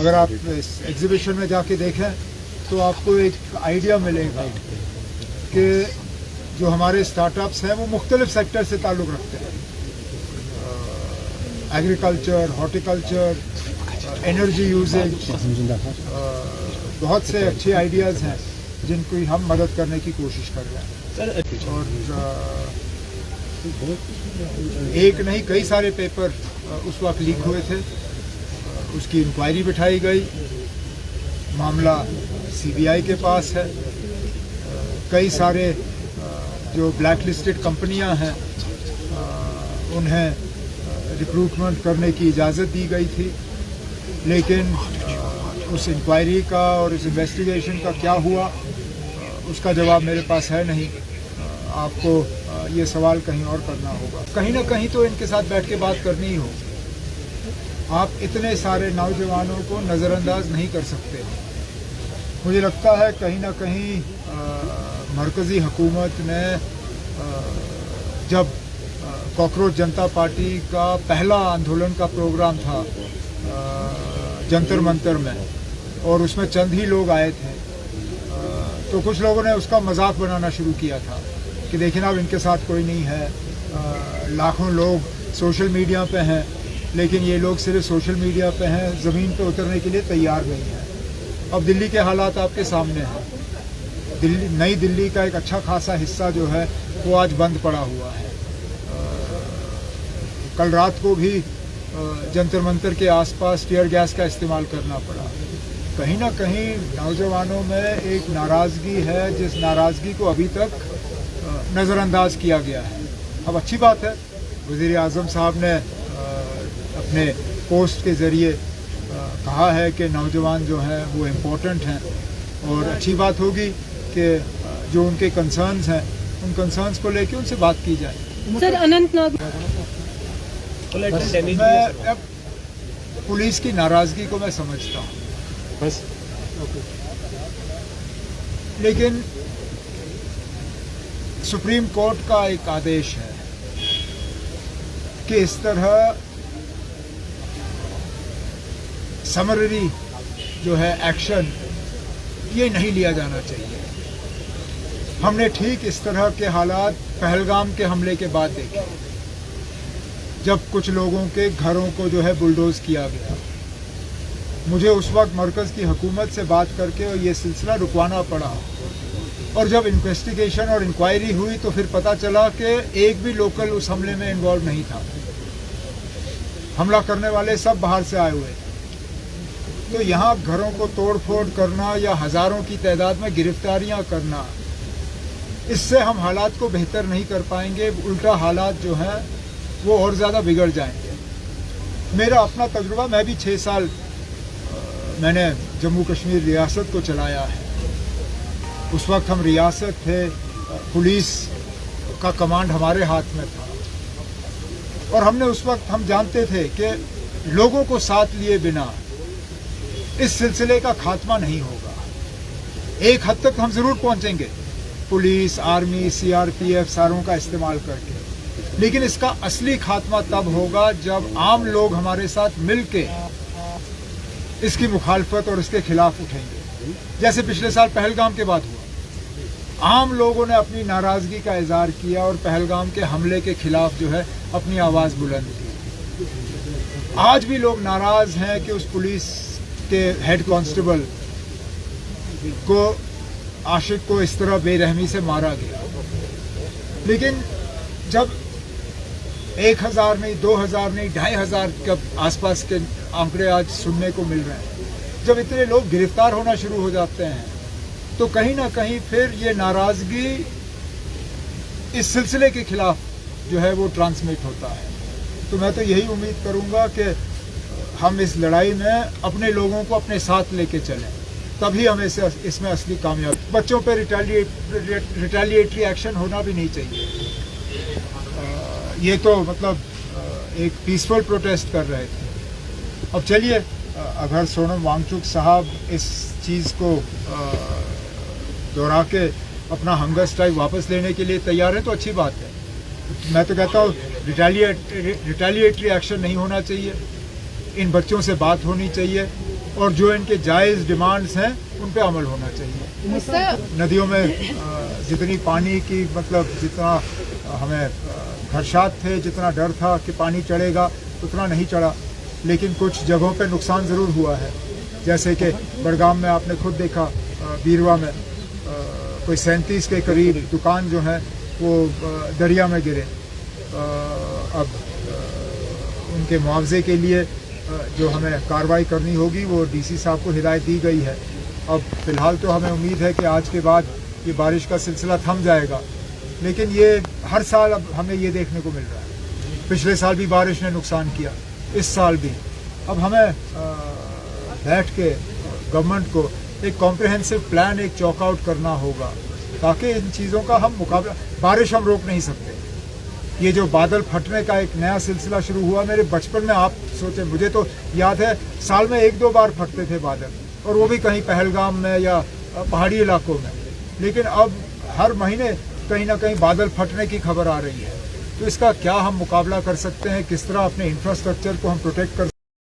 अगर आप इस एग्जीबिशन में जाके देखें तो आपको एक आइडिया मिलेगा कि जो हमारे स्टार्टअप्स हैं वो मुख्तलिफ सेक्टर से ताल्लुक़ रखते हैं। एग्रीकल्चर, हॉर्टिकल्चर, एनर्जी यूजेज, बहुत से अच्छे आइडियाज़ हैं जिनको हम मदद करने की कोशिश कर रहे हैं। और एक नहीं कई सारे पेपर उस वक्त लीक हुए थे, उसकी इंक्वायरी बिठाई गई, मामला सीबीआई के पास है। कई सारे जो ब्लैक लिस्टेड कंपनियां हैं उन्हें रिक्रूटमेंट करने की इजाज़त दी गई थी, लेकिन उस इंक्वायरी का और उस इन्वेस्टिगेशन का क्या हुआ उसका जवाब मेरे पास है नहीं। आपको ये सवाल कहीं और करना होगा। कहीं ना कहीं तो इनके साथ बैठ के बात करनी ही होगी। आप इतने सारे नौजवानों को नज़रअंदाज नहीं कर सकते। मुझे लगता है कहीं ना कहीं मरकज़ी हुकूमत ने जब कॉकरोच जनता पार्टी का पहला आंदोलन का प्रोग्राम था जंतर मंतर में, और उसमें चंद ही लोग आए थे, तो कुछ लोगों ने उसका मजाक बनाना शुरू किया था कि देखिए ना अब इनके साथ कोई नहीं है। लाखों लोग सोशल मीडिया पे हैं, लेकिन ये लोग सिर्फ सोशल मीडिया पे हैं, ज़मीन पे उतरने के लिए तैयार नहीं हैं। अब दिल्ली के हालात आपके सामने हैं। नई दिल्ली का एक अच्छा खासा हिस्सा जो है वो आज बंद पड़ा हुआ है। कल रात को भी जंतर मंतर के आसपास टीयर गैस का इस्तेमाल करना पड़ा। कहीं ना कहीं नौजवानों में एक नाराज़गी है, जिस नाराज़गी को अभी तक नज़रअंदाज किया गया है। अब अच्छी बात है, वज़ीर आज़म साहब ने अपने पोस्ट के ज़रिए कहा है कि नौजवान जो हैं वो इम्पोर्टेंट हैं, और अच्छी बात होगी कि जो उनके कंसर्न्स हैं उन कंसर्न्स को लेके उनसे बात की जाए। सर, अनंतनाग मैं अब पुलिस की नाराज़गी को मैं समझता हूँ बस, लेकिन सुप्रीम कोर्ट का एक आदेश है कि इस तरह समरी जो है एक्शन ये नहीं लिया जाना चाहिए। हमने ठीक इस तरह के हालात पहलगाम के हमले के बाद देखे, जब कुछ लोगों के घरों को जो है बुलडोज किया गया। मुझे उस वक्त मरकज़ की हुकूमत से बात करके ये सिलसिला रुकवाना पड़ा, और जब इन्वेस्टिगेशन और इंक्वायरी हुई तो फिर पता चला कि एक भी लोकल उस हमले में इन्वॉल्व नहीं था। हमला करने वाले सब बाहर से आए हुए थे। तो यहाँ घरों को तोड़ फोड़ करना या हज़ारों की तादाद में गिरफ्तारियाँ करना, इससे हम हालात को बेहतर नहीं कर पाएंगे। उल्टा हालात जो हैं वो और ज़्यादा बिगड़ जाएंगे। मेरा अपना तजुर्बा, मैं भी 6 साल मैंने जम्मू कश्मीर रियासत को चलाया है। उस वक्त हम रियासत थे, पुलिस का कमांड हमारे हाथ में था, और हमने उस वक्त हम जानते थे कि लोगों को साथ लिए बिना इस सिलसिले का खात्मा नहीं होगा। एक हद तक हम ज़रूर पहुंचेंगे पुलिस, आर्मी, सीआरपीएफ सारों का इस्तेमाल करके, लेकिन इसका असली खात्मा तब होगा जब आम लोग हमारे साथ मिलके इसकी मुखालफत और इसके खिलाफ उठेंगे। जैसे पिछले साल पहलगाम के बाद हुआ, आम लोगों ने अपनी नाराज़गी का इजहार किया और पहलगाम के हमले के खिलाफ जो है अपनी आवाज़ बुलंद की। आज भी लोग नाराज़ हैं कि उस पुलिस के हेड कांस्टेबल को, आशिक को इस तरह बेरहमी से मारा गया। लेकिन जब 1000 नहीं, 2000 नहीं, 2500 के आसपास के आंकड़े आज सुनने को मिल रहे हैं, जब इतने लोग गिरफ्तार होना शुरू हो जाते हैं तो कहीं ना कहीं फिर ये नाराज़गी इस सिलसिले के खिलाफ जो है वो ट्रांसमिट होता है। तो मैं तो यही उम्मीद करूंगा कि हम इस लड़ाई में अपने लोगों को अपने साथ लेके चलें, तभी हमें इसमें असली कामयाबी। बच्चों पर रिटेलिएटरी एक्शन होना भी नहीं चाहिए। ये तो मतलब एक पीसफुल प्रोटेस्ट कर रहे थे। अब चलिए, अगर सोनम वांगचुक साहब इस चीज़ को दोहरा के अपना हंगर स्ट्राइक वापस लेने के लिए तैयार है तो अच्छी बात है। मैं तो कहता हूँ रिटेलिएटरी एक्शन नहीं होना चाहिए। इन बच्चों से बात होनी चाहिए, और जो इनके जायज़ डिमांड्स हैं उन पे अमल होना चाहिए। नदियों में जितनी पानी की मतलब जितना हमें खदशात थे, जितना डर था कि पानी चढ़ेगा, उतना नहीं चढ़ा, लेकिन कुछ जगहों पे नुकसान ज़रूर हुआ है। जैसे कि बड़गाम में आपने खुद देखा, बीरवा में कोई 37 के करीब दुकान जो हैं वो दरिया में गिरे। अब उनके मुआवजे के लिए जो हमें कार्रवाई करनी होगी वो डीसी साहब को हिदायत दी गई है। अब फ़िलहाल तो हमें उम्मीद है कि आज के बाद ये बारिश का सिलसिला थम जाएगा, लेकिन ये हर साल अब हमें ये देखने को मिल रहा है। पिछले साल भी बारिश ने नुकसान किया, इस साल भी। अब हमें बैठ के गवर्नमेंट को एक कॉम्प्रिहेंसिव प्लान, एक चॉकआउट करना होगा ताकि इन चीज़ों का हम मुकाबला, बारिश हम रोक नहीं सकते। ये जो बादल फटने का एक नया सिलसिला शुरू हुआ, मेरे बचपन में आप सोचें, मुझे तो याद है साल में 1-2 बार फटते थे बादल, और वो भी कहीं पहलगाम में या पहाड़ी इलाकों में। लेकिन अब हर महीने कहीं ना कहीं बादल फटने की खबर आ रही है। तो इसका क्या हम मुकाबला कर सकते हैं, किस तरह अपने इंफ्रास्ट्रक्चर को हम प्रोटेक्ट कर